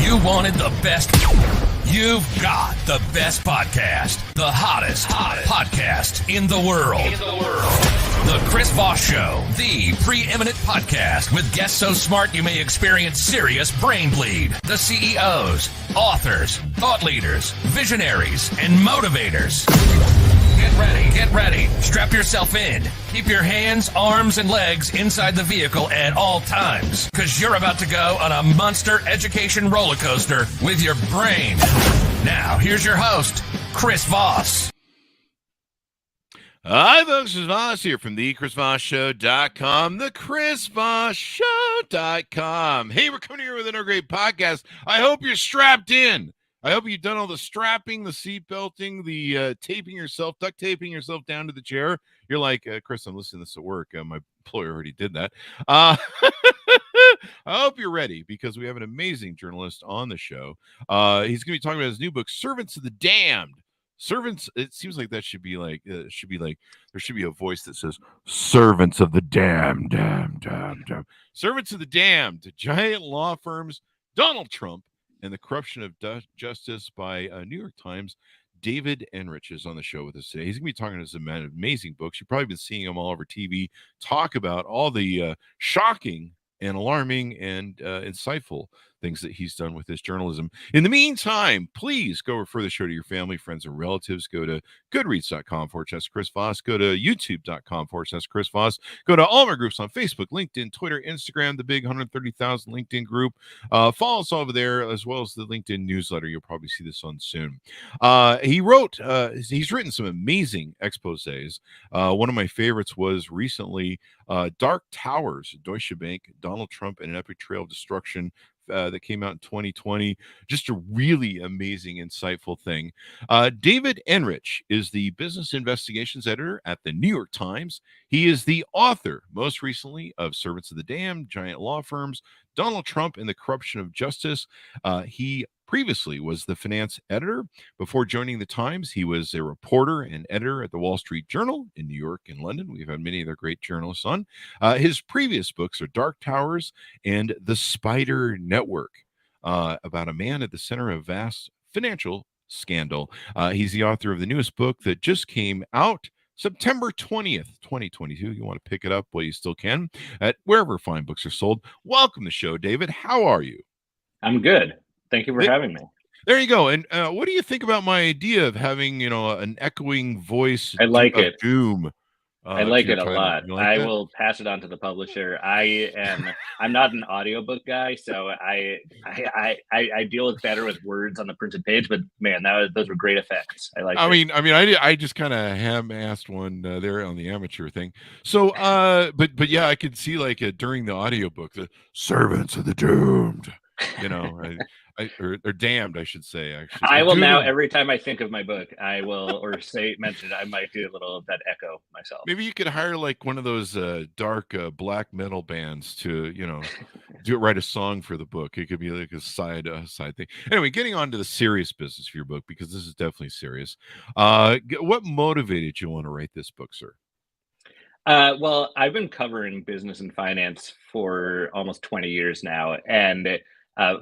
You wanted the best. You've got the best podcast. The hottest podcast in the world. The Chris Voss Show, the preeminent podcast with guests so smart you may experience serious brain bleed. The CEOs, authors, thought leaders, visionaries, and motivators. Get ready. Strap yourself in. Keep your hands, arms, and legs inside the vehicle at all times, because you're about to go on a monster education roller coaster with your brain. Now, here's your host, Chris Voss. Hi, folks. Chris Voss here from the ChrisVossShow.com, the ChrisVossShow.com. Hey, we're coming here with another great podcast. I hope you're strapped in. I hope you've done all the strapping, the seat belting, the duct taping yourself down to the chair. You're like, Chris, I'm listening to this at work. My employer already did that. I hope you're ready, because we have an amazing journalist on the show. He's going to be talking about his new book, Servants of the Damned. Servants, it seems like that should be like, there should be a voice that says, Servants of the Damned, damn. Servants of the Damned, giant law firms, Donald Trump, and the Corruption of Justice by New York Times. David Enrich is on the show with us today. He's going to be talking to some amazing books. You've probably been seeing him all over TV talk about all the shocking and alarming and insightful things that he's done with his journalism. In the meantime, please go refer the show to your family, friends, and relatives. Go to goodreads.com/Chris Voss. Go to youtube.com/Chris Voss. Go to all my groups on Facebook, LinkedIn, Twitter, Instagram, the big 130,000 LinkedIn group. Follow us over there, as well as the LinkedIn newsletter. You'll probably see this on soon. He's written some amazing exposés. One of my favorites was recently Dark Towers, Deutsche Bank, Donald Trump, and an Epic Trail of Destruction, that came out in 2020. Just a really amazing, insightful thing. David Enrich is the business investigations editor at the New York Times. He is the author, most recently, of Servants of the Damned, Giant Law Firms, Donald Trump, and the Corruption of Justice. He previously was the finance editor. Before joining the Times, he was a reporter and editor at the Wall Street Journal in New York and London. We've had many other great journalists on. His previous books are Dark Towers and The Spider Network, about a man at the center of vast financial scandal. He's the author of the newest book that just came out September 20th, 2022. You want to pick it up while you still can at wherever fine books are sold. Welcome to the show, David. How are you? I'm good. Thank you for having me. There you go. And what do you think about my idea of having, an echoing voice? I like it. Doom. I like it a lot. Like I will pass it on to the publisher. I'm not an audiobook guy, so I deal with better with words on the printed page. But man, those were great effects. I like. I just kind of ham-assed one there on the amateur thing. So, but yeah, I could see like during the audiobook, the Servants of the Doomed. Or damned, I should say. Actually, I will now. Every time I think of my book, I will mention it. I might do a little of that echo myself. Maybe you could hire like one of those dark black metal bands to write a song for the book. It could be like a side thing. Anyway, getting on to the serious business of your book, because this is definitely serious. What motivated you want to write this book, sir? Well, I've been covering business and finance for almost 20 years now, and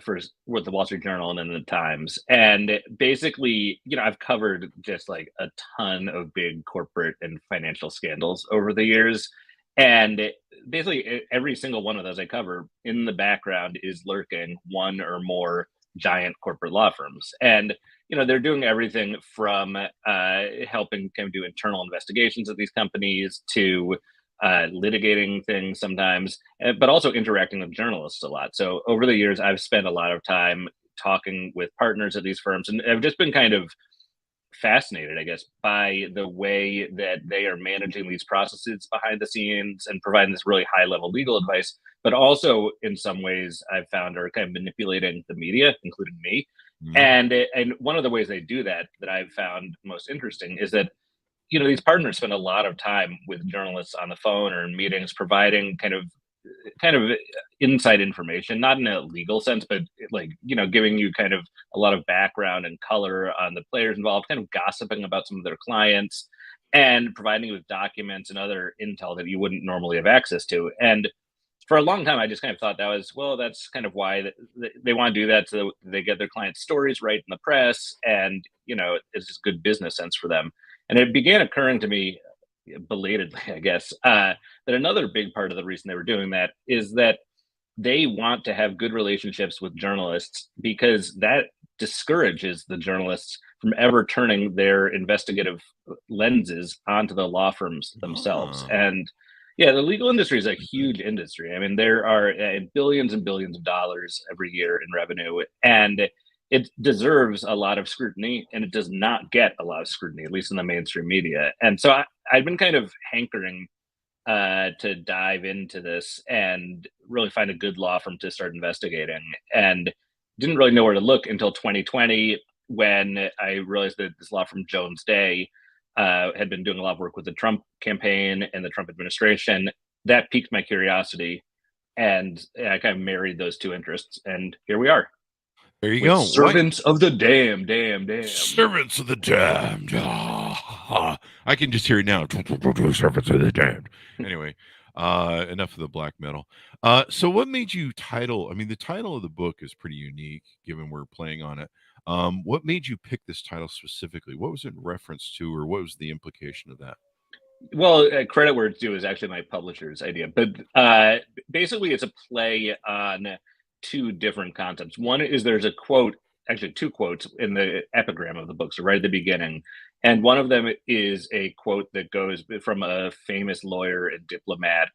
first with the Wall Street Journal and then the Times. And basically, I've covered just like a ton of big corporate and financial scandals over the years. And basically every single one of those I cover, in the background is lurking one or more giant corporate law firms. And, they're doing everything from helping kind of do internal investigations of these companies to litigating things sometimes, but also interacting with journalists a lot. So over the years, I've spent a lot of time talking with partners at these firms, and I've just been kind of fascinated, I guess, by the way that they are managing these processes behind the scenes and providing this really high level legal advice, but also in some ways I've found are kind of manipulating the media, including me. Mm-hmm. And one of the ways they do that I've found most interesting is that, these partners spend a lot of time with journalists on the phone or in meetings, providing kind of inside information, not in a legal sense, but like, giving you kind of a lot of background and color on the players involved, kind of gossiping about some of their clients and providing you with documents and other intel that you wouldn't normally have access to. And for a long time, I just kind of thought that was, well, that's kind of why they want to do that, so they get their clients' stories right in the press, and it's just good business sense for them. And it began occurring to me, belatedly, I guess, that another big part of the reason they were doing that is that they want to have good relationships with journalists, because that discourages the journalists from ever turning their investigative lenses onto the law firms themselves. And yeah, the legal industry is a huge industry. I mean, there are billions and billions of dollars every year in revenue, and it deserves a lot of scrutiny, and it does not get a lot of scrutiny, at least in the mainstream media. And so I've been kind of hankering to dive into this and really find a good law firm to start investigating, and didn't really know where to look until 2020, when I realized that this law firm, Jones Day, had been doing a lot of work with the Trump campaign and the Trump administration. That piqued my curiosity, and I kind of married those two interests, and here we are. There you go. Servants of the damned. Servants of the damned. I can just hear it now. Servants of the damned. Anyway, enough of the black metal. So what made you title? I mean, the title of the book is pretty unique, given we're playing on it. What made you pick this title specifically? What was it in reference to, or what was the implication of that? Well, credit where it's due is actually my publisher's idea, but basically it's a play on two different concepts. One is there's a quote, actually two quotes in the epigram of the book, so right at the beginning. And one of them is a quote that goes from a famous lawyer and diplomat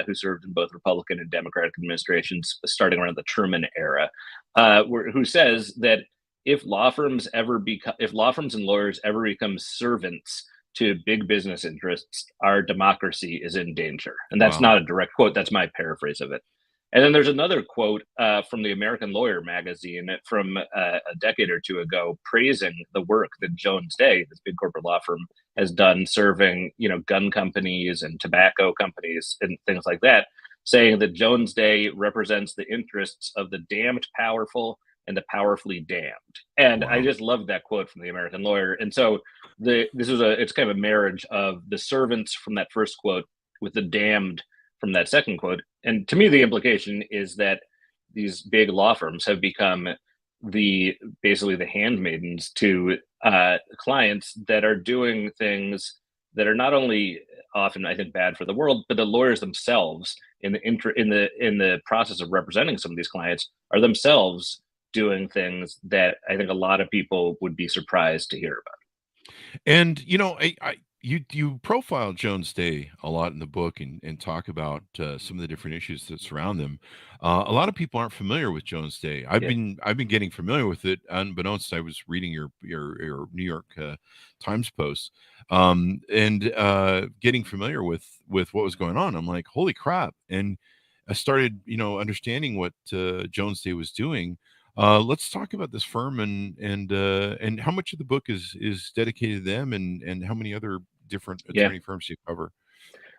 who served in both Republican and Democratic administrations starting around the Truman era, who says that if law firms and lawyers ever become servants to big business interests, our democracy is in danger. And that's not a direct quote. That's my paraphrase of it. And then there's another quote from the American Lawyer magazine from a decade or two ago, praising the work that Jones Day, this big corporate law firm, has done serving, gun companies and tobacco companies and things like that, saying that Jones Day represents the interests of the damned powerful and the powerfully damned. And I just love that quote from the American Lawyer. And so it's kind of a marriage of the servants from that first quote with the damned from that second quote. And to me, the implication is that these big law firms have become basically the handmaidens to clients that are doing things that are not only often, I think, bad for the world, but the lawyers themselves in the process of representing some of these clients are themselves doing things that I think a lot of people would be surprised to hear about. And you profile Jones Day a lot in the book and talk about some of the different issues that surround them. A lot of people aren't familiar with Jones Day. I've been getting familiar with it unbeknownst. I was reading your New York Times posts and getting familiar with what was going on. I'm like, holy crap! And I started understanding what Jones Day was doing. Let's talk about this firm and how much of the book is dedicated to them, and how many other different attorney firms you cover.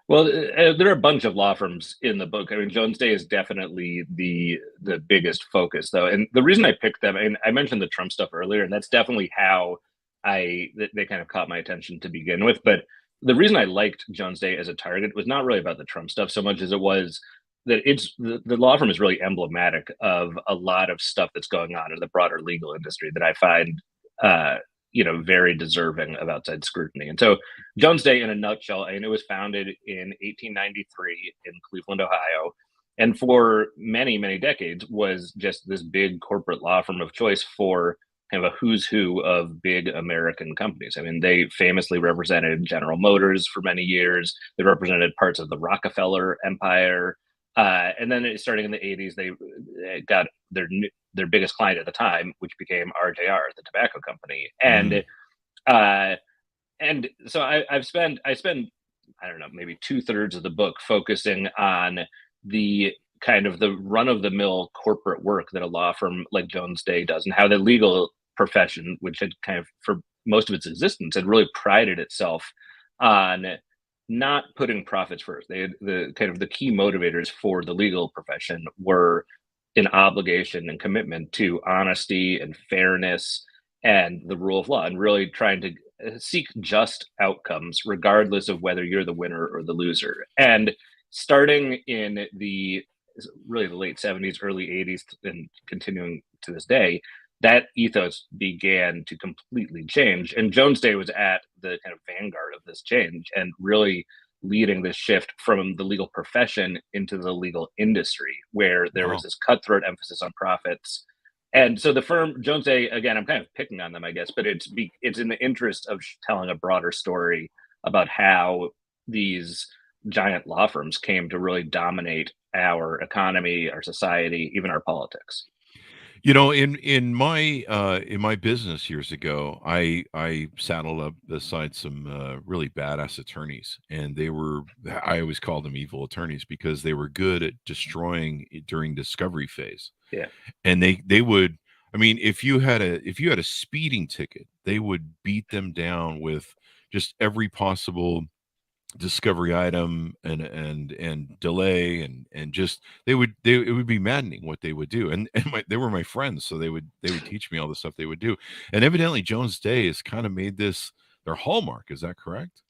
Well, there are a bunch of law firms in the book. I mean, Jones Day is definitely the biggest focus, though. And the reason I picked them, and I mentioned the Trump stuff earlier, and that's definitely how they kind of caught my attention to begin with. But the reason I liked Jones Day as a target was not really about the Trump stuff so much as it was that the law firm is really emblematic of a lot of stuff that's going on in the broader legal industry that I find, very deserving of outside scrutiny. And so Jones Day, in a nutshell, it was founded in 1893 in Cleveland, Ohio, and for many, many decades was just this big corporate law firm of choice for kind of a who's who of big American companies. I mean, they famously represented General Motors for many years. They represented parts of the Rockefeller empire. And then starting in the 80s, they got their biggest client at the time, which became RJR, the tobacco company. And so I spend I don't know, maybe 2/3 of the book focusing on the kind of the run-of-the-mill corporate work that a law firm like Jones Day does, and how the legal profession, which had kind of for most of its existence had really prided itself on not putting profits first. They had the key motivators for the legal profession were an obligation and commitment to honesty and fairness and the rule of law, and really trying to seek just outcomes regardless of whether you're the winner or the loser. And starting in the really the late 70s, early 80s, and continuing to this day, that ethos began to completely change. And Jones Day was at the kind of vanguard of this change and really leading this shift from the legal profession into the legal industry, where there was this cutthroat emphasis on profits. And so the firm Jones Day, again, I'm kind of picking on them, I guess, but it's in the interest of telling a broader story about how these giant law firms came to really dominate our economy, our society, even our politics. You know, in my business years ago, I saddled up beside some really badass attorneys, and I always called them evil attorneys because they were good at destroying during discovery phase. Yeah. And they would, I mean, if you had a speeding ticket, they would beat them down with just every possible discovery item and delay and just it would be maddening what they would do, and they were my friends, so they would teach me all the stuff they would do. And evidently Jones Day has kind of made this their hallmark. Is that correct?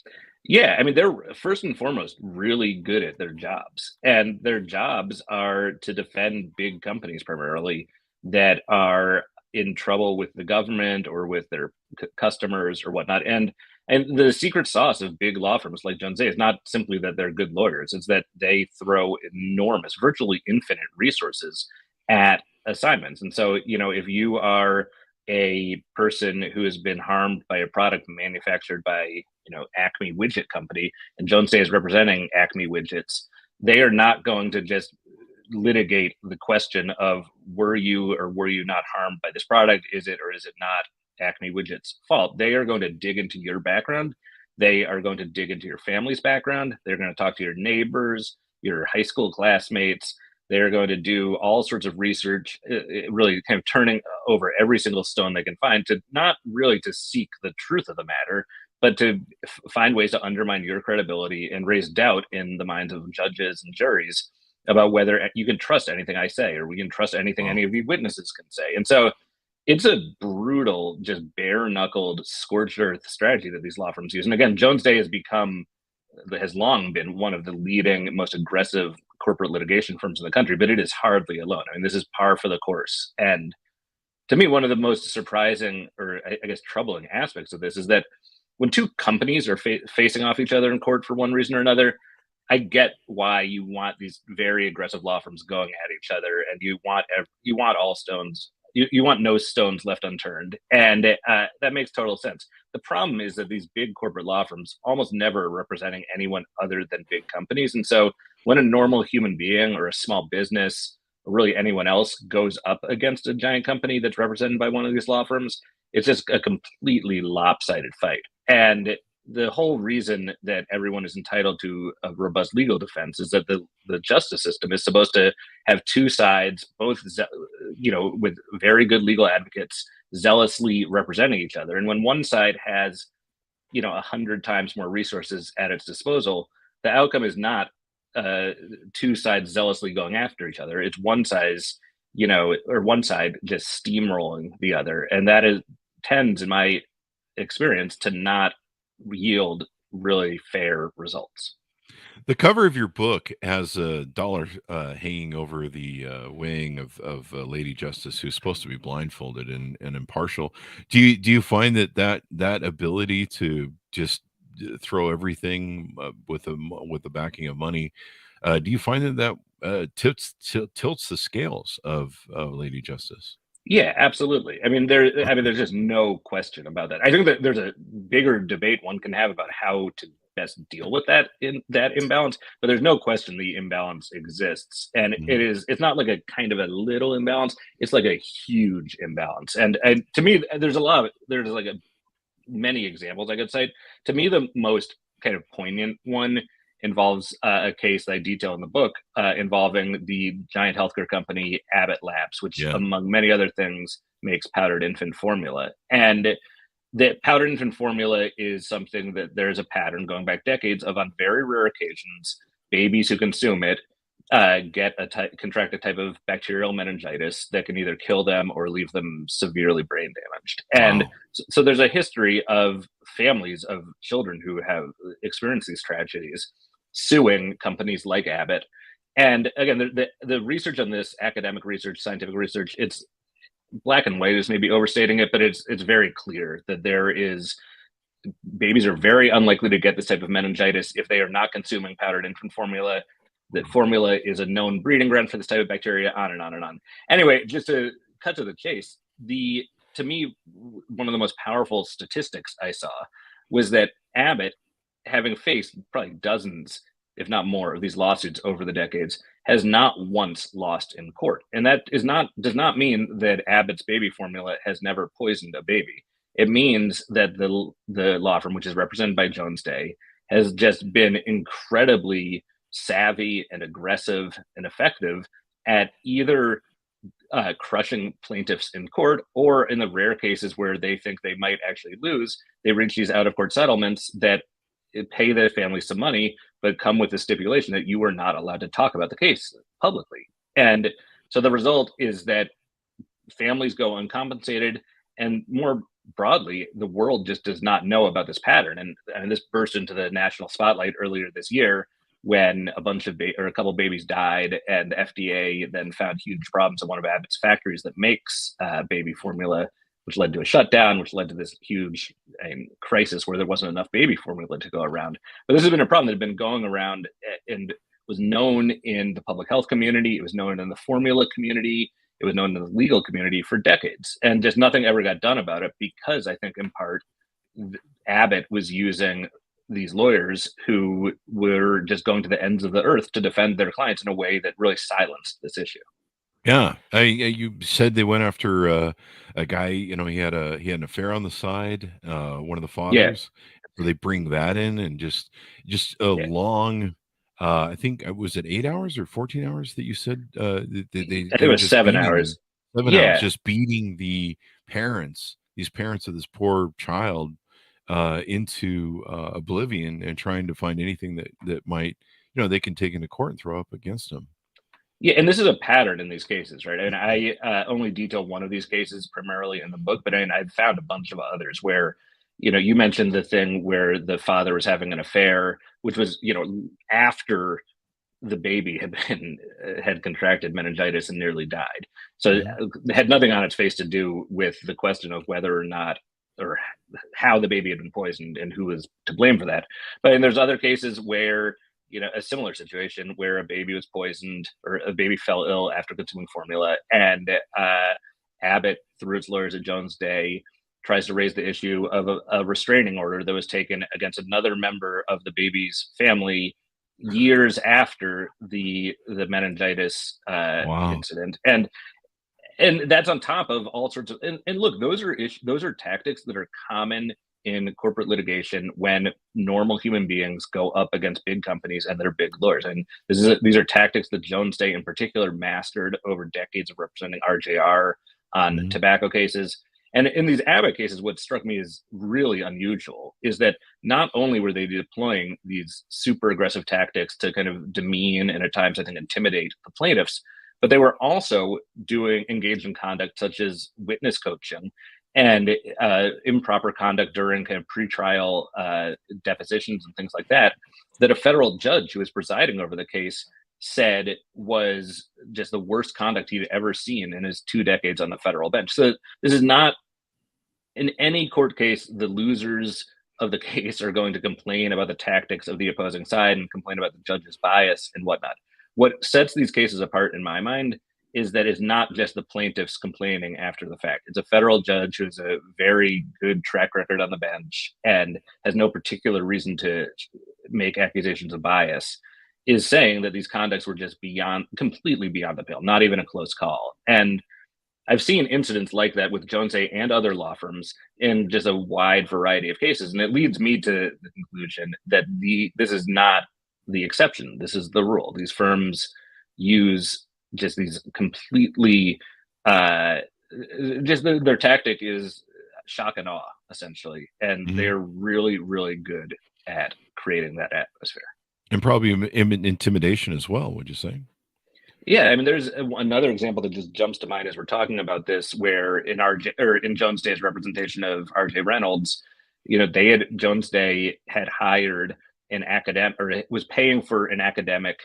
Yeah, I mean, they're first and foremost really good at their jobs, and their jobs are to defend big companies primarily that are in trouble with the government or with their customers or whatnot. And the secret sauce of big law firms like Jones Day is not simply that they're good lawyers; it's that they throw enormous, virtually infinite resources at assignments. And so, if you are a person who has been harmed by a product manufactured by Acme Widget Company, and Jones Day is representing Acme Widgets, they are not going to just litigate the question of were you or were you not harmed by this product? Is it or is it not Acme Widget's fault? They are going to dig into your background. They are going to dig into your family's background. They're going to talk to your neighbors, your high school classmates. They're going to do all sorts of research, really kind of turning over every single stone they can find, to not really to seek the truth of the matter, but to find ways to undermine your credibility and raise doubt in the minds of judges and juries about whether you can trust anything I say, or we can trust anything any of the witnesses can say. And so it's a brutal, just bare-knuckled, scorched earth strategy that these law firms use. And again, Jones Day has long been one of the leading, most aggressive corporate litigation firms in the country, but it is hardly alone. I mean, this is par for the course. And to me, one of the most surprising, or I guess troubling aspects of this is that when two companies are facing off each other in court for one reason or another, I get why you want these very aggressive law firms going at each other, and you want all stones. You want no stones left unturned, and that makes total sense. The problem is that these big corporate law firms almost never are representing anyone other than big companies, and so when a normal human being or a small business or really anyone else goes up against a giant company that's represented by one of these law firms, it's just a completely lopsided fight. And the whole reason that everyone is entitled to a robust legal defense is that the justice system is supposed to have two sides, both with very good legal advocates zealously representing each other. And when one side has 100 times more resources at its disposal, the outcome is not two sides zealously going after each other. It's one side just steamrolling the other, and that tends, in my experience, to not yield really fair results. The cover of your book has a dollar hanging over the weighing of Lady Justice, who's supposed to be blindfolded and impartial. Do you find that ability to just throw everything with the backing of money? Do you find that tilts the scales of Lady Justice? Yeah, absolutely. I mean, there's just no question about that. I think that there's a bigger debate one can have about how to best deal with that imbalance, but there's no question the imbalance exists, and it's not like a kind of a little imbalance. It's like a huge imbalance, and to me, there's many examples I could cite. To me, the most kind of poignant one involves a case that I detail in the book involving the giant healthcare company Abbott Labs, which, among many other things, makes powdered infant formula. And the powdered infant formula is something that there's a pattern going back decades of, on very rare occasions, babies who consume it contract a type of bacterial meningitis that can either kill them or leave them severely brain damaged. And so there's a history of families of children who have experienced these tragedies suing companies like Abbott And again, the research on this, academic research, scientific research, it's black and white is maybe overstating it, but it's very clear that babies are very unlikely to get this type of meningitis if they are not consuming powdered infant formula. That formula is a known breeding ground for this type of bacteria, on and on and on. Anyway, just to cut to the chase, to me, one of the most powerful statistics I saw was that Abbott, having faced probably dozens, if not more, of these lawsuits over the decades, has not once lost in court. And that does not mean that Abbott's baby formula has never poisoned a baby. It means that the law firm, which is represented by Jones Day, has just been incredibly savvy and aggressive and effective at either crushing plaintiffs in court, or in the rare cases where they think they might actually lose, they reach these out-of-court settlements that pay the families some money, but come with the stipulation that you are not allowed to talk about the case publicly. And so the result is that families go uncompensated, and more broadly, the world just does not know about this pattern. And this burst into the national spotlight earlier this year when a couple babies died, and the FDA then found huge problems in one of Abbott's factories that makes baby formula, which led to a shutdown, which led to this huge crisis where there wasn't enough baby formula to go around. But this has been a problem that had been going around and was known in the public health community. It was known in the formula community. It was known in the legal community for decades. And just nothing ever got done about it because I think in part, Abbott was using these lawyers who were just going to the ends of the earth to defend their clients in a way that really silenced this issue. Yeah, you said they went after a guy. He had an affair on the side. One of the fathers. So they bring that in, and just a long. I think was it 8 hours or 14 hours that you said? I think it was 7 hours. 7 hours, just beating these parents of this poor child into oblivion, and trying to find anything that might they can take into court and throw up against them. Yeah, and this is a pattern in these cases, right? And I only detail one of these cases primarily in the book, but I've found a bunch of others where, you mentioned the thing where the father was having an affair, which was, after the baby had contracted meningitis and nearly died. So it had nothing on its face to do with the question of whether or not, or how the baby had been poisoned and who was to blame for that. But there's other cases where, a similar situation where a baby was poisoned or a baby fell ill after consuming formula, and Abbott, through its lawyers at Jones Day, tries to raise the issue of a restraining order that was taken against another member of the baby's family years after the meningitis incident. And that's on top of all sorts of, and look, those are tactics that are common in corporate litigation when normal human beings go up against big companies and their big lawyers. And these are tactics that Jones Day in particular mastered over decades of representing RJR on tobacco cases. And in these Abbott cases, what struck me as really unusual is that not only were they deploying these super aggressive tactics to kind of demean and at times, I think, intimidate the plaintiffs, but they were also engaged in conduct such as witness coaching and improper conduct during kind of pretrial depositions and things like that a federal judge who was presiding over the case said was just the worst conduct he'd ever seen in his 2 decades on the federal bench. So this is not, in any court case, the losers of the case are going to complain about the tactics of the opposing side and complain about the judge's bias and whatnot. What sets these cases apart, in my mind, is that it's not just the plaintiffs complaining after the fact. It's a federal judge who has a very good track record on the bench and has no particular reason to make accusations of bias, is saying that these conducts were just completely beyond the pale, not even a close call. And I've seen incidents like that with Jones Day and other law firms in just a wide variety of cases. And it leads me to the conclusion that this is not the exception. This is the rule. These firms use just these completely, their tactic is shock and awe, essentially. And they're really, really good at creating that atmosphere. And probably intimidation as well, would you say? Yeah, there's another example that just jumps to mind as we're talking about this, where in Jones Day's representation of R.J. Reynolds, Jones Day had hired an academic, or was paying for an academic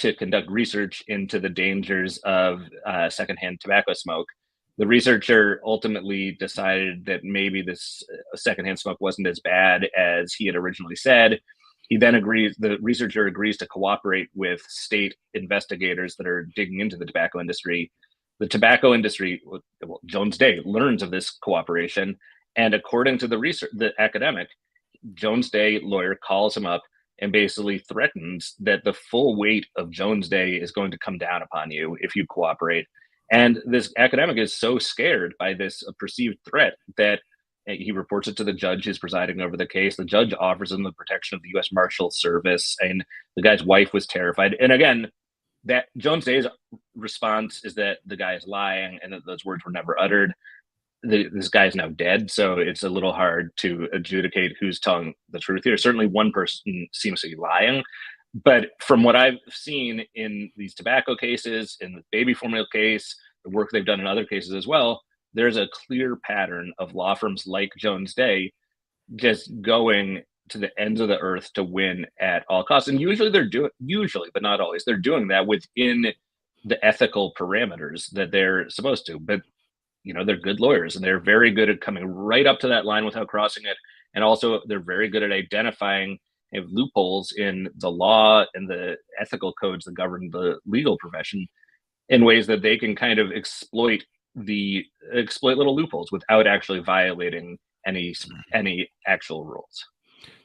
to conduct research into the dangers of secondhand tobacco smoke. The researcher ultimately decided that maybe this secondhand smoke wasn't as bad as he had originally said. He then the researcher agrees to cooperate with state investigators that are digging into the tobacco industry. The tobacco industry, well, Jones Day learns of this cooperation. And according to the academic, Jones Day lawyer calls him up and basically threatens that the full weight of Jones Day is going to come down upon you if you cooperate. And this academic is so scared by this perceived threat that he reports it to the judge who's presiding over the case. The judge offers him the protection of the U.S. Marshal Service, and the guy's wife was terrified. And again, that Jones Day's response is that the guy is lying and that those words were never uttered. This guy is now dead, so it's a little hard to adjudicate who's telling the truth here. Certainly one person seems to be lying, but from what I've seen in these tobacco cases, in the baby formula case, the work they've done in other cases as well, there's a clear pattern of law firms like Jones Day just going to the ends of the earth to win at all costs. And usually, but not always, they're doing that within the ethical parameters that they're supposed to. But they're good lawyers, and they're very good at coming right up to that line without crossing it. And also, they're very good at identifying loopholes in the law and the ethical codes that govern the legal profession in ways that they can kind of exploit little loopholes without actually violating any actual rules.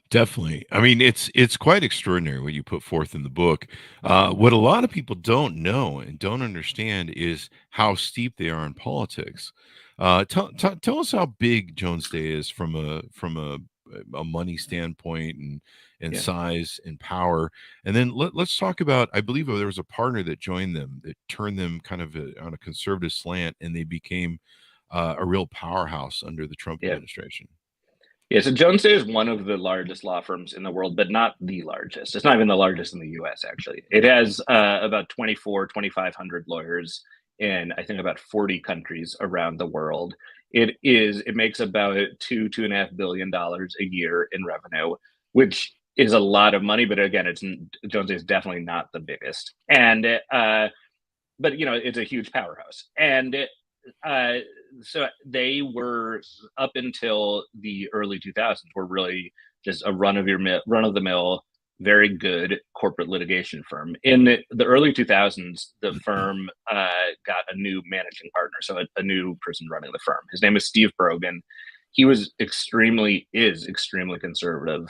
Definitely. I mean, it's quite extraordinary what you put forth in the book. What a lot of people don't know and don't understand is how steep they are in politics. Tell us how big Jones Day is from a money standpoint and size and power. And then let's talk about, I believe there was a partner that joined them that turned them kind of on a conservative slant, and they became a real powerhouse under the Trump administration. Yeah, so Jones Day is one of the largest law firms in the world, but not the largest. It's not even the largest in the U.S., actually. It has about 2,500 lawyers in, I think, about 40 countries around the world. It makes about $2.5 billion a year in revenue, which is a lot of money. But again, Jones Day is definitely not the biggest. And but it's a huge powerhouse. And so they were, up until the early 2000s, were really just a run of the mill, very good corporate litigation firm. In the early 2000s, the firm got a new managing partner, so a new person running the firm. His name is Steve Brogan. He is extremely conservative.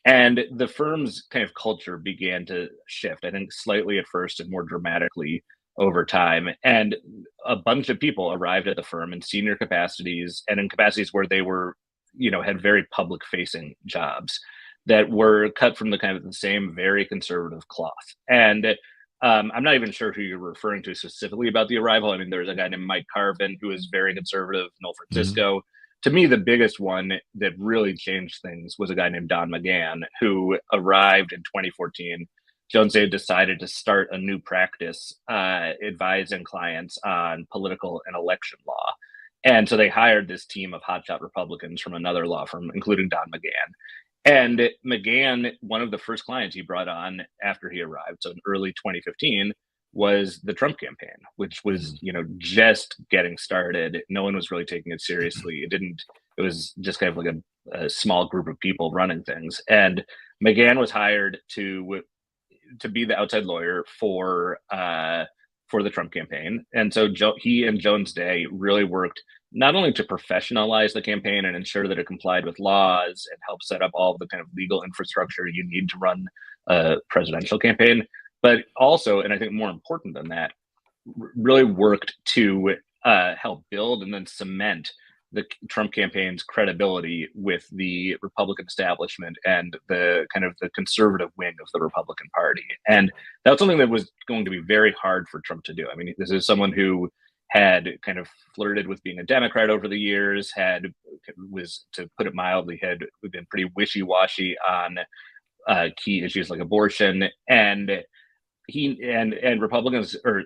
And the firm's kind of culture began to shift, I think slightly at first and more dramatically over time. And a bunch of people arrived at the firm in senior capacities and in capacities where they were, had very public facing jobs that were cut from the kind of the same very conservative cloth. And I'm not even sure who you're referring to specifically about the arrival. I mean, there's a guy named Mike Carvin who is very conservative, Noel Francisco. Mm-hmm. To me, the biggest one that really changed things was a guy named Don McGahn, who arrived in 2014. Jones Day decided to start a new practice advising clients on political and election law. And so they hired this team of hotshot Republicans from another law firm, including Don McGahn. And McGahn, one of the first clients he brought on after he arrived, so in early 2015, was the Trump campaign, which was, just getting started. No one was really taking it seriously. It was just kind of like a small group of people running things. And McGahn was hired to be the outside lawyer for the Trump campaign. And so he and Jones Day really worked not only to professionalize the campaign and ensure that it complied with laws and help set up all of the kind of legal infrastructure you need to run a presidential campaign, but also, and I think more important than that, really worked to help build and then cement the Trump campaign's credibility with the Republican establishment and the kind of the conservative wing of the Republican Party. And that's something that was going to be very hard for Trump to do. I mean, this is someone who had kind of flirted with being a Democrat over the years, was, to put it mildly, had been pretty wishy-washy on key issues like abortion. And Republicans, or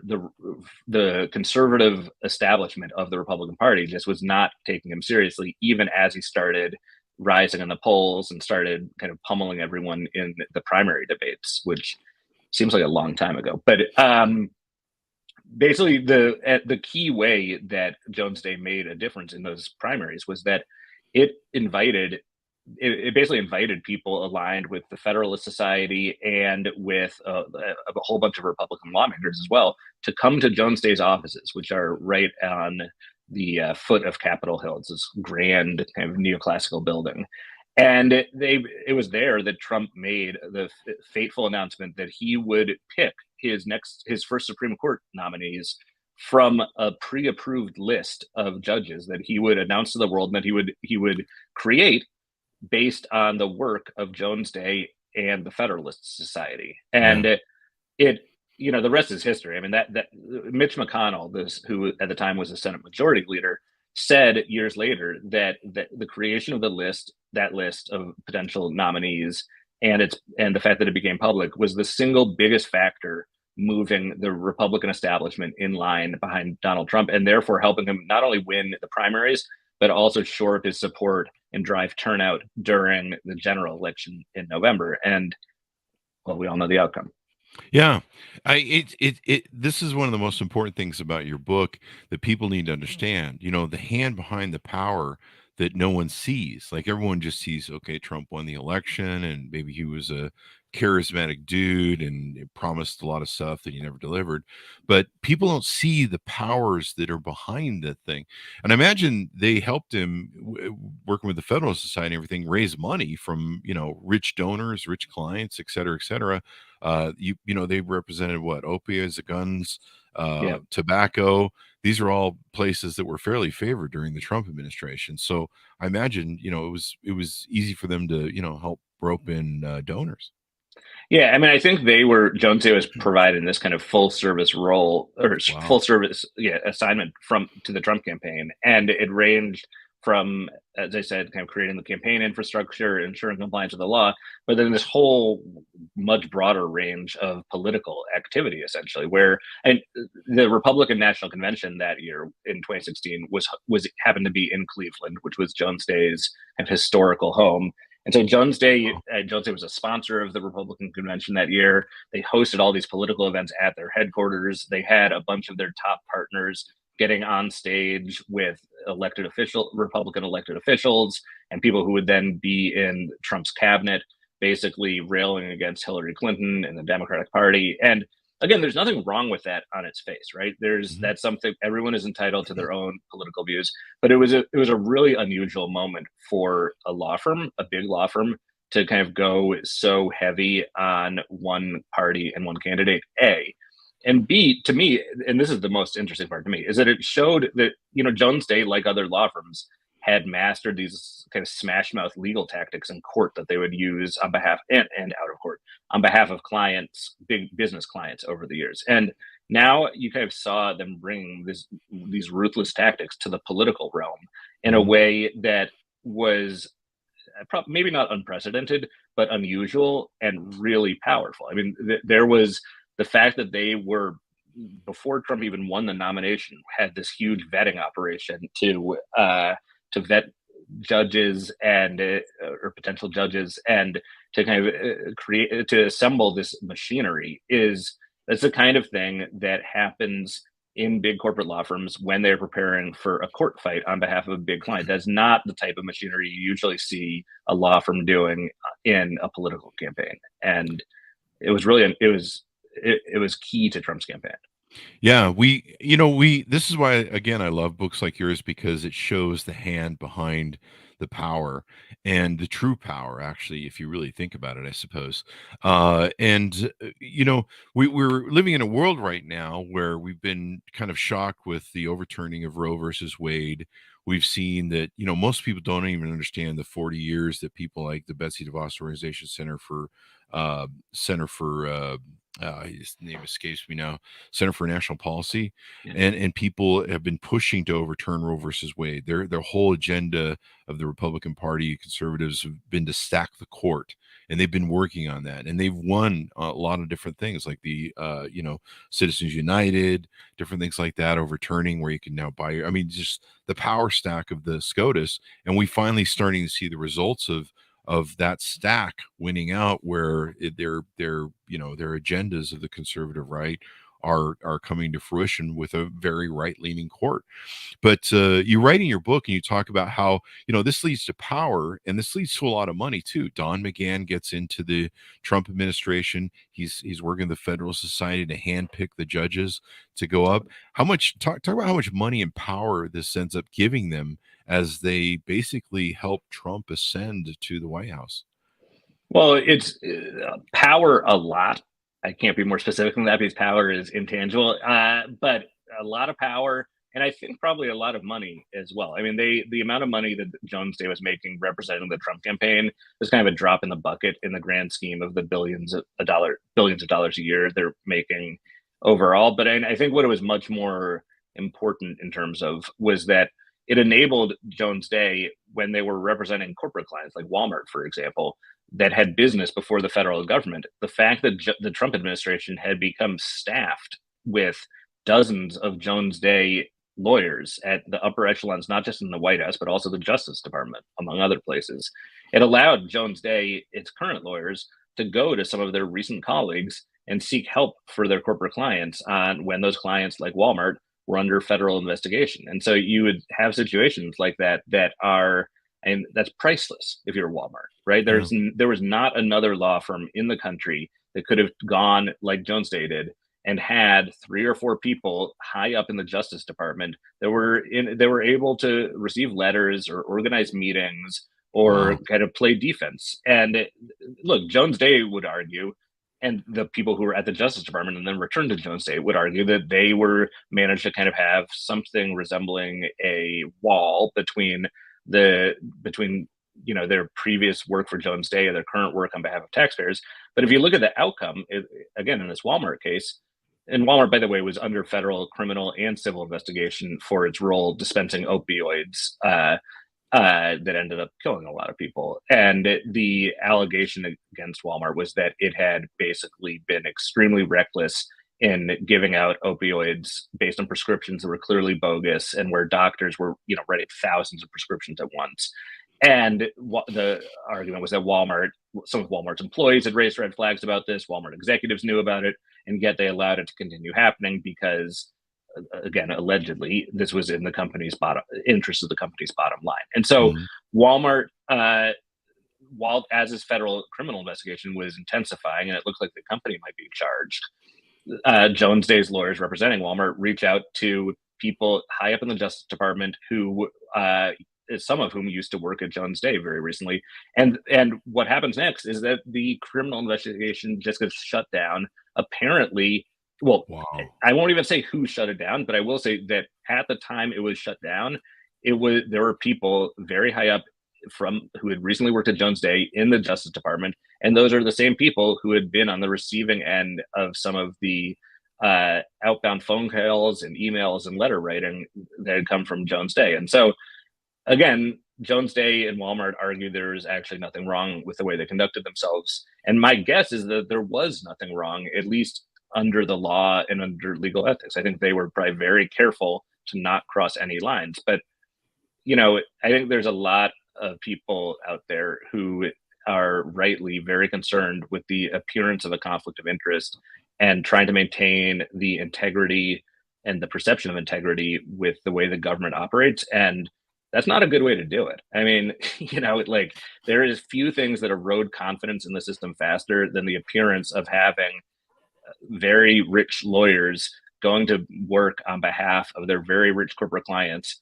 the conservative establishment of the Republican Party, just was not taking him seriously, even as he started rising in the polls and started kind of pummeling everyone in the primary debates, which seems like a long time ago. But basically, the key way that Jones Day made a difference in those primaries was that it basically invited people aligned with the Federalist Society and with a whole bunch of Republican lawmakers as well to come to Jones Day's offices, which are right on the foot of Capitol Hill. It's this grand kind of neoclassical building. And it was there that Trump made the fateful announcement that he would pick his first Supreme Court nominees from a pre-approved list of judges that he would announce to the world, and that he would create based on the work of Jones Day and the Federalist Society. And the rest is history. I mean, that Mitch McConnell, who at the time was the Senate Majority Leader, said years later that the creation of that list of potential nominees and the fact that it became public was the single biggest factor moving the Republican establishment in line behind Donald Trump, and therefore helping him not only win the primaries, but also shore up his support and drive turnout during the general election in November. And well, we all know the outcome. Yeah, this is one of the most important things about your book that people need to understand. The hand behind the power that no one sees. Like, everyone just sees, okay, Trump won the election, and maybe he was a charismatic dude and it promised a lot of stuff that he never delivered. But people don't see the powers that are behind the thing. And I imagine they helped him working with the Federalist Society and everything, raise money from, rich donors, rich clients, et cetera, et cetera. They represented what? Opiates, guns, tobacco. These are all places that were fairly favored during the Trump administration. So I imagine, it was easy for them to, help rope in donors. Yeah, I mean, I think Jones Day was providing this kind of full service role or full service assignment to the Trump campaign. And it ranged from, as I said, kind of creating the campaign infrastructure, ensuring compliance with the law, but then this whole much broader range of political activity, essentially, and the Republican National Convention that year in 2016 was happened to be in Cleveland, which was Jones Day's kind of historical home. And so Jones Day was a sponsor of the Republican convention that year. They hosted all these political events at their headquarters. They had a bunch of their top partners getting on stage with Republican elected officials and people who would then be in Trump's cabinet, basically railing against Hillary Clinton and the Democratic Party. And again, there's nothing wrong with that on its face, right? That's something, everyone is entitled to their own political views, but it was a really unusual moment for a big law firm, to kind of go so heavy on one party and one candidate, A. And B, to me, and this is the most interesting part to me, is that it showed that, Jones Day, like other law firms, had mastered these kind of smash mouth legal tactics in court that they would use on behalf and out of court on behalf of clients, big business clients, over the years. And now you kind of saw them bring these ruthless tactics to the political realm in a way that was maybe not unprecedented, but unusual and really powerful. I mean, there was the fact that they were, before Trump even won the nomination, had this huge vetting operation to vet judges and or potential judges, and to kind of to assemble this machinery. That's the kind of thing that happens in big corporate law firms when they're preparing for a court fight on behalf of a big client. That's not the type of machinery you usually see a law firm doing in a political campaign. And it was key to Trump's campaign. Yeah, this is why, again, I love books like yours, because it shows the hand behind the power, and the true power, actually, if you really think about it, I suppose. We're living in a world right now where we've been kind of shocked with the overturning of Roe versus Wade. We've seen that, most people don't even understand the 40 years that people like the Betsy DeVos Organization Center for his name escapes me now, Center for National Policy, and people have been pushing to overturn Roe versus Wade. Their whole agenda of the Republican Party, conservatives, have been to stack the court, and they've been working on that, and they've won a lot of different things, like the Citizens United, different things like that, overturning where you can now buy just the power stack of the SCOTUS. And we finally starting to see the results of of that stack winning out, where their agendas of the conservative right are coming to fruition with a very right-leaning court. But you write in your book and you talk about how, this leads to power, and this leads to a lot of money too. Don McGahn gets into the Trump administration. He's working with the Federal Society to handpick the judges to go up. Talk about how much money and power this ends up giving them as they basically help Trump ascend to the White House. Well, it's power a lot. I can't be more specific than that because power is intangible, but a lot of power. And I think probably a lot of money as well. I mean, the amount of money that Jones Day was making representing the Trump campaign was kind of a drop in the bucket in the grand scheme of the billions of dollars a year they're making overall. But I think what it was much more important in terms of was that it enabled Jones Day, when they were representing corporate clients like Walmart, for example, that had business before the federal government. The fact that the Trump administration had become staffed with dozens of Jones Day lawyers at the upper echelons, not just in the White House, but also the Justice Department, among other places. It allowed Jones Day, its current lawyers, to go to some of their recent colleagues and seek help for their corporate clients on when those clients, like Walmart, were under federal investigation. And so you would have situations like that are, and that's priceless if you're Walmart, right? There was not another law firm in the country that could have gone like Jones Day did and had 3 or 4 people high up in the Justice Department that were able to receive letters or organize meetings or kind of play defense. And look, Jones Day would argue, and the people who were at the Justice Department and then returned to Jones Day would argue, that they were managed to kind of have something resembling a wall between their previous work for Jones Day and their current work on behalf of taxpayers. But if you look at the outcome, again, in this Walmart case, and Walmart, by the way, was under federal criminal and civil investigation for its role dispensing opioids that ended up killing a lot of people. And the allegation against Walmart was that it had basically been extremely reckless in giving out opioids based on prescriptions that were clearly bogus, and where doctors were, writing thousands of prescriptions at once. And the argument was that some of Walmart's employees had raised red flags about this. Walmart executives knew about it, and yet they allowed it to continue happening because, again, allegedly, this was in the company's interest of the company's bottom line. And so Walmart, while as this federal criminal investigation was intensifying, and it looked like the company might be charged, Jones Day's lawyers representing Walmart reach out to people high up in the Justice Department who, some of whom used to work at Jones Day very recently. And what happens next is that the criminal investigation just gets shut down. Apparently, I won't even say who shut it down, but I will say that at the time it was shut down, there were people very high up who had recently worked at Jones Day in the Justice Department, and those are the same people who had been on the receiving end of some of the outbound phone calls and emails and letter writing that had come from Jones Day. And so, again, Jones Day and Walmart argue there is actually nothing wrong with the way they conducted themselves. And my guess is that there was nothing wrong, at least under the law and under legal ethics. I think they were probably very careful to not cross any lines. But, I think there's a lot of people out there who are rightly very concerned with the appearance of a conflict of interest and trying to maintain the integrity and the perception of integrity with the way the government operates. And that's not a good way to do it. I mean, there is few things that erode confidence in the system faster than the appearance of having very rich lawyers going to work on behalf of their very rich corporate clients,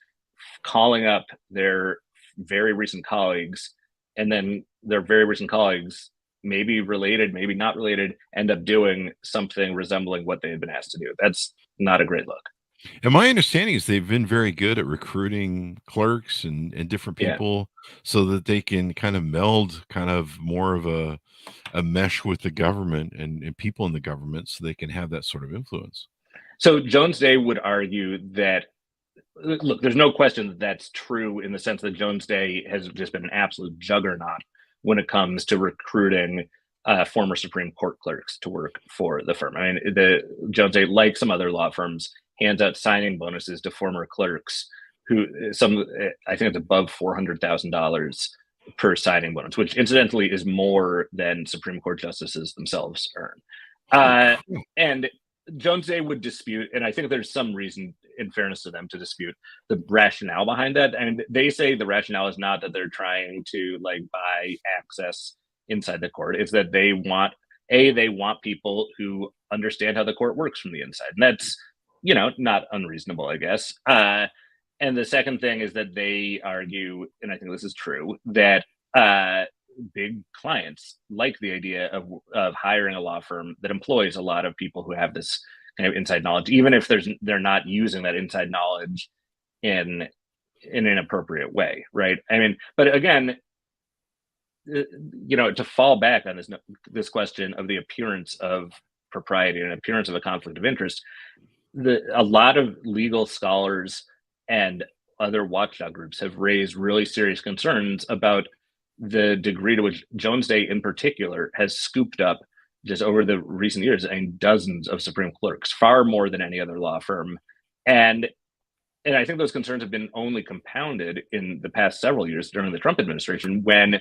calling up their very recent colleagues, and then their very recent colleagues, maybe related, maybe not related, end up doing something resembling what they had been asked to do. That's not a great look. And my understanding is they've been very good at recruiting clerks and different people so that they can kind of meld kind of more of a mesh with the government and people in the government so they can have that sort of influence. So Jones Day would argue that, look, there's no question that that's true in the sense that Jones Day has just been an absolute juggernaut when it comes to recruiting former Supreme Court clerks to work for the firm. I mean, the Jones Day, like some other law firms, hands out signing bonuses to former clerks who I think it's above $400,000 per signing bonus, which incidentally is more than Supreme Court justices themselves earn. And Jones Day would dispute, and I think there's some reason, in fairness to them, to dispute the rationale behind that. And they say the rationale is not that they're trying to like buy access inside the court. It's that they want people who understand how the court works from the inside. And that's, not unreasonable, I guess. And the second thing is that they argue, and I think this is true, that big clients like the idea of hiring a law firm that employs a lot of people who have this kind of inside knowledge, even if they're not using that inside knowledge in an appropriate way, right? I mean, but again, to fall back on this question of the appearance of propriety and appearance of a conflict of interest, a lot of legal scholars and other watchdog groups have raised really serious concerns about the degree to which Jones Day in particular has scooped up just over the recent years and dozens of Supreme clerks, far more than any other law firm. And I think those concerns have been only compounded in the past several years during the Trump administration, when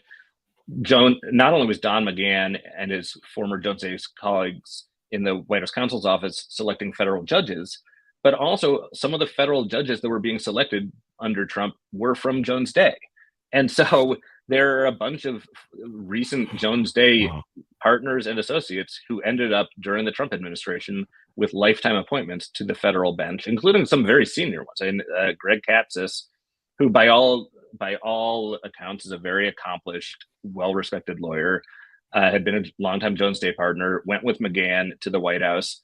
not only was Don McGahn and his former Jones Day's colleagues in the White House counsel's office selecting federal judges, but also some of the federal judges that were being selected under Trump were from Jones Day. And so there are a bunch of recent Jones Day partners and associates who ended up during the Trump administration with lifetime appointments to the federal bench, including some very senior ones. And Greg Katsas, who by all accounts is a very accomplished, well-respected lawyer, had been a longtime Jones Day partner, went with McGahn to the White House,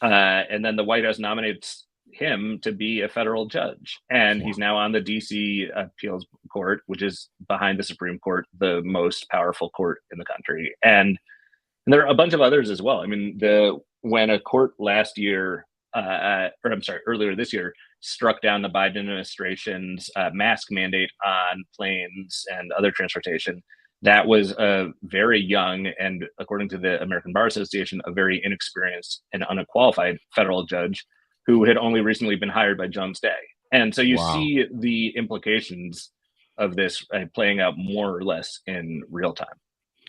and then the White House nominates him to be a federal judge. And he's now on the DC appeals court, which is behind the Supreme Court, the most powerful court in the country. And there are a bunch of others as well. I mean, when a court earlier this year, struck down the Biden administration's mask mandate on planes and other transportation, that was a very young and, according to the American Bar Association, a very inexperienced and unqualified federal judge who had only recently been hired by Jones Day. And so you see the implications of this playing out more or less in real time.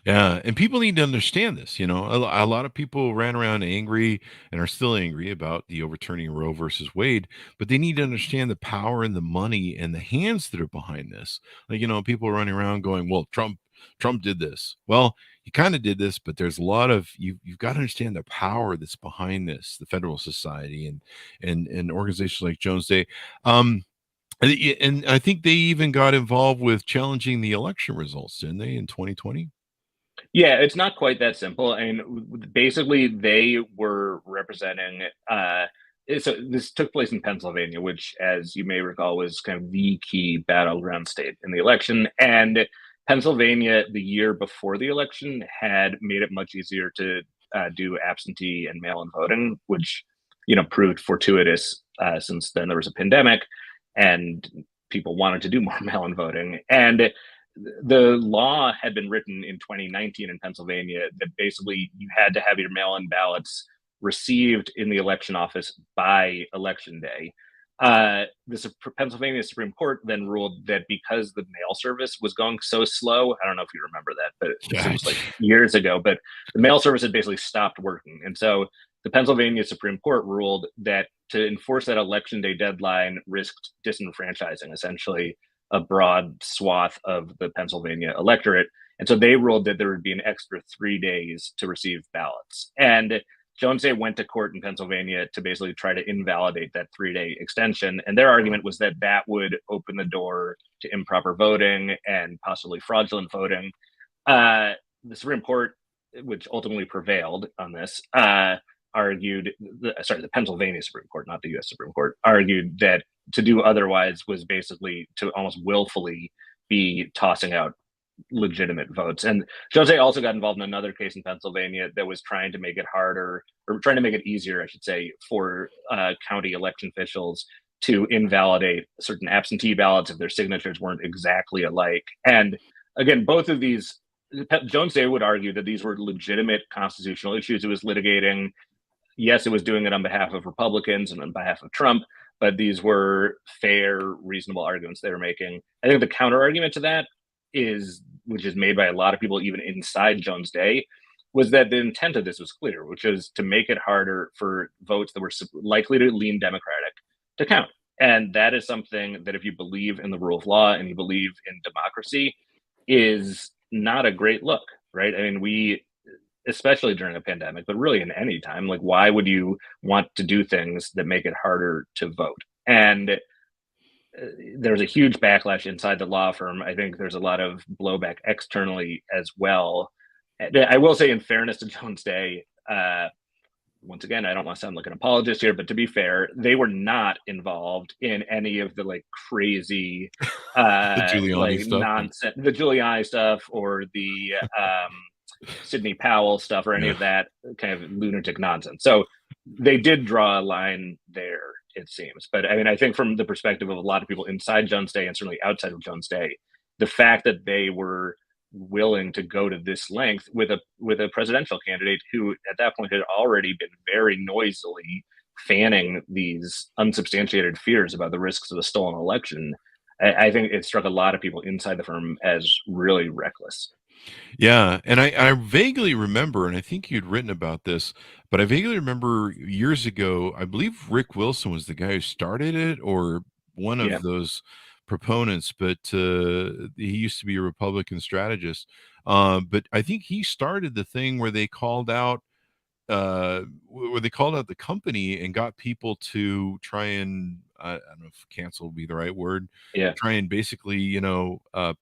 Yeah, and people need to understand this. A lot of people ran around angry and are still angry about the overturning of Roe versus Wade, but they need to understand the power and the money and the hands that are behind this. Like, people running around going, well, Trump did this. Well, he kind of did this, but there's a lot of you've got to understand the power that's behind this, the Federal Society and organizations like Jones Day. And I think they even got involved with challenging the election results, didn't they, in 2020? Yeah, it's not quite that simple. I mean, basically, they were representing. So this took place in Pennsylvania, which, as you may recall, was kind of the key battleground state in the election. And Pennsylvania, the year before the election, had made it much easier to do absentee and mail-in voting, which proved fortuitous since then there was a pandemic and people wanted to do more mail-in voting. And the law had been written in 2019 in Pennsylvania that basically you had to have your mail-in ballots received in the election office by election day. The Pennsylvania Supreme Court then ruled that because the mail service was going so slow, I don't know if you remember that, but it seems like years ago, but the mail service had basically stopped working. And so the Pennsylvania Supreme Court ruled that to enforce that election day deadline risked disenfranchising essentially a broad swath of the Pennsylvania electorate. And so they ruled that there would be an extra 3 days to receive ballots. And Jones Day went to court in Pennsylvania to basically try to invalidate that 3-day extension. And their argument was that that would open the door to improper voting and possibly fraudulent voting. The Supreme Court, which ultimately prevailed on this, the Pennsylvania Supreme Court, not the U.S. Supreme Court, argued that to do otherwise was basically to almost willfully be tossing out legitimate votes. And Jones Day also got involved in another case in Pennsylvania that was trying to make it harder, or trying to make it easier, I should say, for county election officials to invalidate certain absentee ballots if their signatures weren't exactly alike. And again, both of these, Jones Day would argue that these were legitimate constitutional issues it was litigating. Yes, it was doing it on behalf of Republicans and on behalf of Trump, but these were fair, reasonable arguments they were making. I think the counter argument to that is which is made by a lot of people even inside Jones Day, was that the intent of this was clear, which is to make it harder for votes that were likely to lean Democratic to count. And that is something that, if you believe in the rule of law and you believe in democracy, is not a great look, right? I mean, we, especially during a pandemic, but really in any time, like, why would you want to do things that make it harder to vote? And there's a huge backlash inside the law firm. I think there's a lot of blowback externally as well. I will say, in fairness to Jones Day, once again, I don't want to sound like an apologist here, but to be fair, they were not involved in any of the like crazy, The Giuliani like stuff. nonsense, the Giuliani stuff, or the Sidney Powell stuff, or any of that kind of lunatic nonsense. So they did draw a line there, it seems. But I mean, I think from the perspective of a lot of people inside Jones Day and certainly outside of Jones Day, the fact that they were willing to go to this length with a presidential candidate who at that point had already been very noisily fanning these unsubstantiated fears about the risks of a stolen election, I think it struck a lot of people inside the firm as really reckless. Yeah, and I vaguely remember, and I think you'd written about this, but I vaguely remember years ago, I believe Rick Wilson was the guy who started it, or one Yeah. of those proponents, but he used to be a Republican strategist. But I think he started the thing where they called out the company and got people to try and I don't know if cancel would be the right word. Yeah. Try and basically,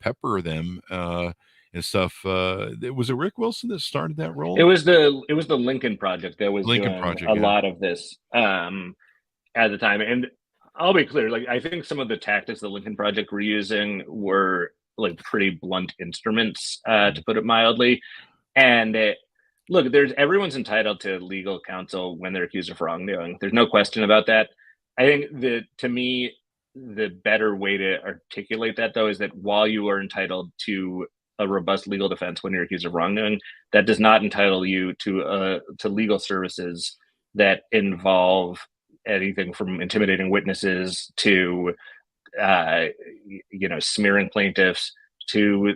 pepper them and stuff. Was it Rick Wilson that started that role? It was the Lincoln Project that was Lincoln doing Project, a yeah. lot of this at the time. And I'll be clear, like, I think some of the tactics the Lincoln Project were using were like pretty blunt instruments, to put it mildly. And look, everyone's entitled to legal counsel when they're accused of wrongdoing. There's no question about that. I think to me, the better way to articulate that, though, is that while you are entitled to a robust legal defense when you're accused of wrongdoing, that does not entitle you to legal services that involve anything from intimidating witnesses to smearing plaintiffs to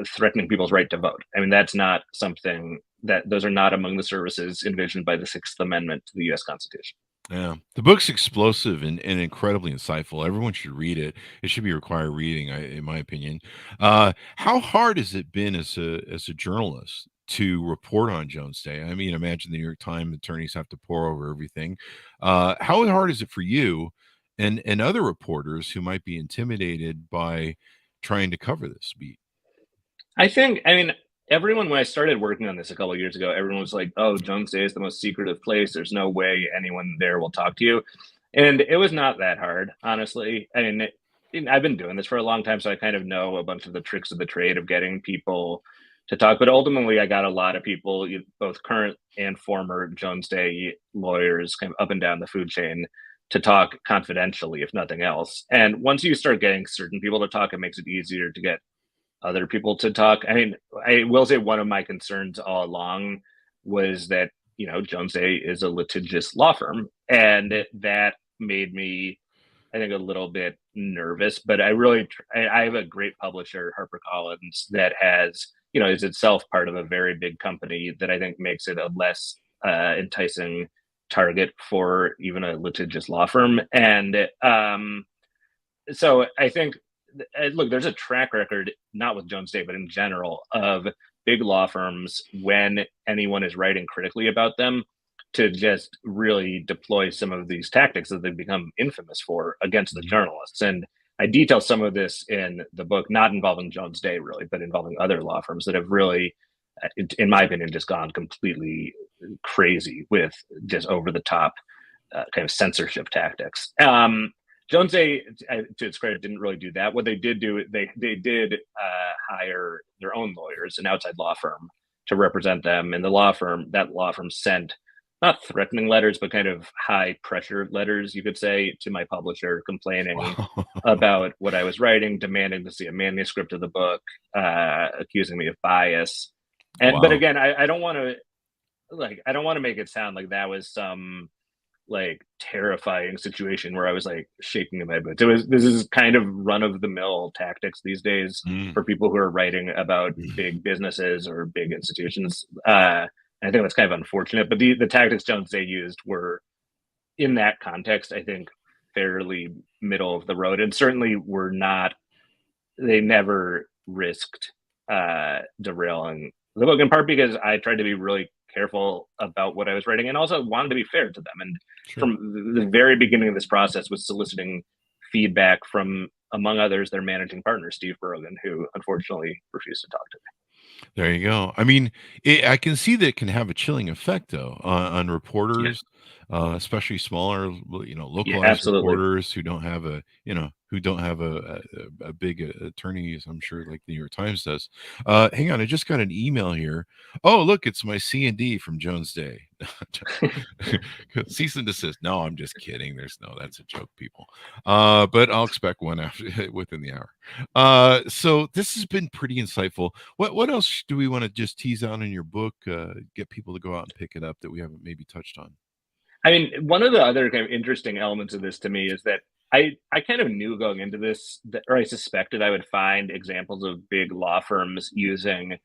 threatening people's right to vote. I mean, that's not something those are not among the services envisioned by the Sixth Amendment to the U.S. Constitution. Yeah, the book's explosive and incredibly insightful. Everyone should read it. It should be required reading, in my opinion. How hard has it been as a journalist to report on Jones Day? I mean, imagine the New York Times attorneys have to pore over everything. How hard is it for you and other reporters who might be intimidated by trying to cover this beat? I mean, everyone, when I started working on this a couple of years ago, everyone was like, "Oh, Jones Day is the most secretive place. There's no way anyone there will talk to you." And it was not that hard, honestly. I mean, I've been doing this for a long time, so I kind of know a bunch of the tricks of the trade of getting people to talk. But ultimately, I got a lot of people, both current and former Jones Day lawyers, kind of up and down the food chain, to talk confidentially, if nothing else. And once you start getting certain people to talk, it makes it easier to get other people to talk. I mean, I will say one of my concerns all along was that, Jones Day is a litigious law firm, and that made me, I think, a little bit nervous. But I have a great publisher, HarperCollins, that has, is itself part of a very big company that I think makes it a less enticing target for even a litigious law firm. And so I think, look, there's a track record, not with Jones Day, but in general, of big law firms, when anyone is writing critically about them, to just really deploy some of these tactics that they've become infamous for against the journalists. And I detail some of this in the book, not involving Jones Day, really, but involving other law firms that have really, in my opinion, just gone completely crazy with just over-the-top kind of censorship tactics. Jones Day, to its credit, didn't really do that. What they did do, they did hire their own lawyers, an outside law firm, to represent them. And that law firm sent not threatening letters, but kind of high pressure letters, you could say, to my publisher, complaining about what I was writing, demanding to see a manuscript of the book, accusing me of bias. And but again, I don't want to make it sound like that was some like terrifying situation where I was like shaking in my boots. This is kind of run of the mill tactics these days for people who are writing about big businesses or big institutions. I think that's kind of unfortunate, but the tactics Jones Day used were, in that context, I think fairly middle of the road, and certainly were not. They never risked derailing the book, in part because I tried to be really careful about what I was writing and also wanted to be fair to them. And from the very beginning of this process was soliciting feedback from, among others, their managing partner, Steve Bergen, who unfortunately refused to talk to me. There you go. I mean, I can see that it can have a chilling effect, though, on reporters, especially smaller, localized reporters who don't have a big attorney, as I'm sure, like the New York Times does. Hang on, I just got an email here. Oh, look, it's my C&D from Jones Day. Cease and desist. No, I'm just kidding. That's a joke, people. But I'll expect one after within the hour. So this has been pretty insightful. What else do we want to just tease out in your book? Get people to go out and pick it up that we haven't maybe touched on. I mean, one of the other kind of interesting elements of this to me is that I kind of knew going into this, or I suspected I would find examples of big law firms using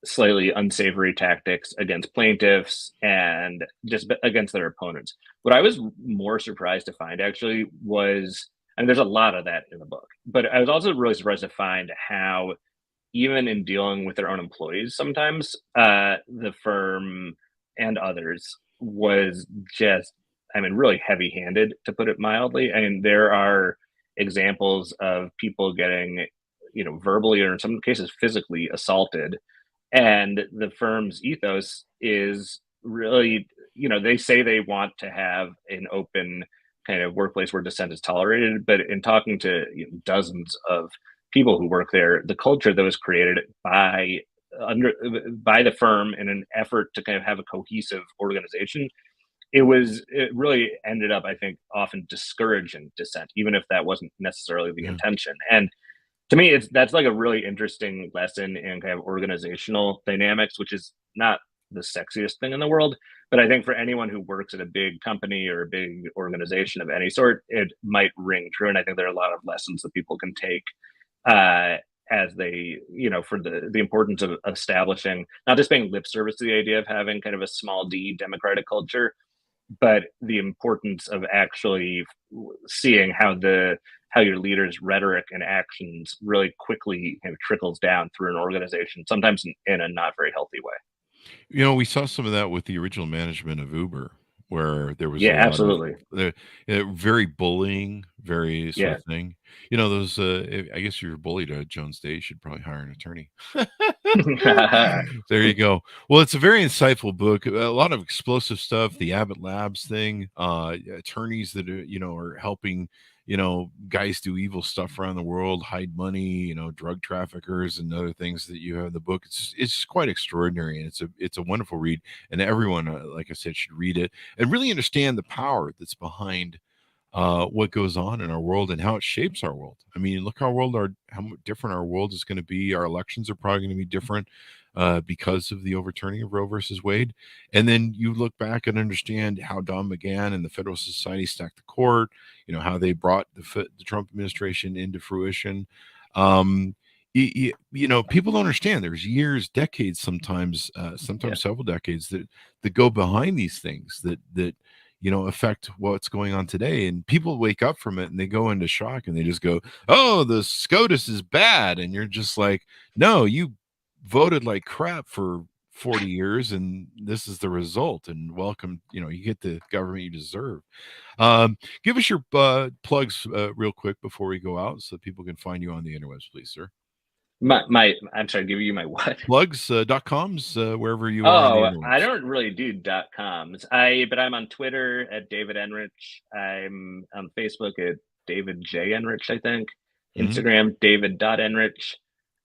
slightly unsavory tactics against plaintiffs and just against their opponents. What I was more surprised to find actually was, and there's a lot of that in the book, but I was also really surprised to find how even in dealing with their own employees, sometimes the firm and others was just, really heavy-handed, to put it mildly. I mean, there are examples of people getting, verbally or in some cases physically assaulted. And the firm's ethos is really, they say they want to have an open kind of workplace where dissent is tolerated. But in talking to dozens of people who work there, the culture that was created by the firm in an effort to kind of have a cohesive organization, it really ended up, I think, often discouraging dissent, even if that wasn't necessarily the intention. And to me, that's like a really interesting lesson in kind of organizational dynamics, which is not the sexiest thing in the world. But I think for anyone who works at a big company or a big organization of any sort, it might ring true. And I think there are a lot of lessons that people can take as they, for the importance of establishing, not just paying lip service to the idea of having kind of a small d democratic culture, but the importance of actually seeing how your leader's rhetoric and actions really quickly kind of trickles down through an organization, sometimes in a not very healthy way. We saw some of that with the original management of Uber, where there was absolutely very bullying, very sort of thing. Those. I guess if you're bullied at Jones Day, you should probably hire an attorney. There you go. Well, it's a very insightful book. A lot of explosive stuff. The Abbott Labs thing. Attorneys that are helping guys do evil stuff around the world, hide money, drug traffickers and other things that you have in the book. It's quite extraordinary, and it's a wonderful read, and everyone, like I said, should read it and really understand the power that's behind what goes on in our world and how it shapes our world. I mean, look how different our world is going to be. Our elections are probably going to be different because of the overturning of Roe versus Wade. And then you look back and understand how Don McGahn and the Federalist Society stacked the court, how they brought the Trump administration into fruition. People don't understand. There's years, decades, sometimes several decades that go behind these things that affect what's going on today. And people wake up from it and they go into shock and they just go, oh, the SCOTUS is bad. And you're just like, no, you voted like crap for 40 years and this is the result. And welcome, you get the government you deserve. Give us your plugs real quick before we go out so people can find you on the interwebs, please, sir. I'm sorry, give you my what? Plugs, .coms, wherever you are. Oh, I don't really do .coms. But I'm on Twitter at David Enrich. I'm on Facebook at David J. Enrich, I think. Instagram, David.Enrich.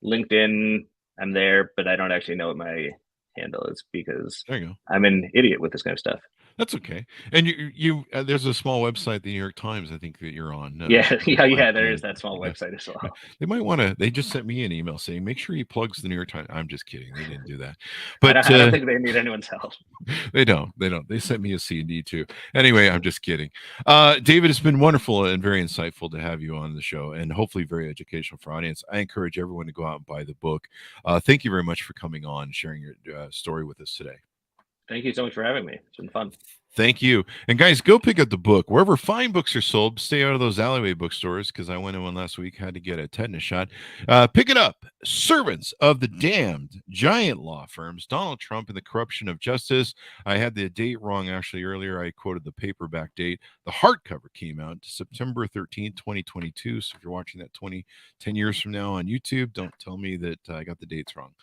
LinkedIn, I'm there, but I don't actually know what my handle is because there you go. I'm an idiot with this kind of stuff. That's okay. And you there's a small website, the New York Times, I think that you're on. Yeah. There is that small website as well. They might want to. They just sent me an email saying, make sure he plugs the New York Times. I'm just kidding. They didn't do that, I but don't think they need anyone's help. They don't. They sent me a C&D too. Anyway, I'm just kidding. David, it's been wonderful and very insightful to have you on the show, and hopefully very educational for our audience. I encourage everyone to go out and buy the book. Thank you very much for coming on and sharing your story with us today. Thank you so much for having me. It's been fun. Thank you. And guys, go pick up the book. Wherever fine books are sold, stay out of those alleyway bookstores, because I went in one last week, had to get a tetanus shot. Pick it up. Servants of the Damned, Giant Law Firms, Donald Trump and the Corruption of Justice. I had the date wrong, actually, earlier. I quoted the paperback date. The hardcover came out September 13th, 2022. So if you're watching that 10 years from now on YouTube, don't tell me that I got the dates wrong.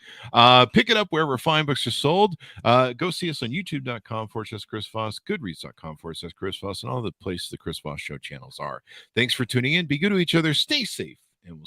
Pick it up wherever fine books are sold. Go see us on youtube.com/Chris Voss, goodreads.com/Chris Voss, and all the places the Chris Voss Show channels are. Thanks for tuning in. Be good to each other. Stay safe, and we'll see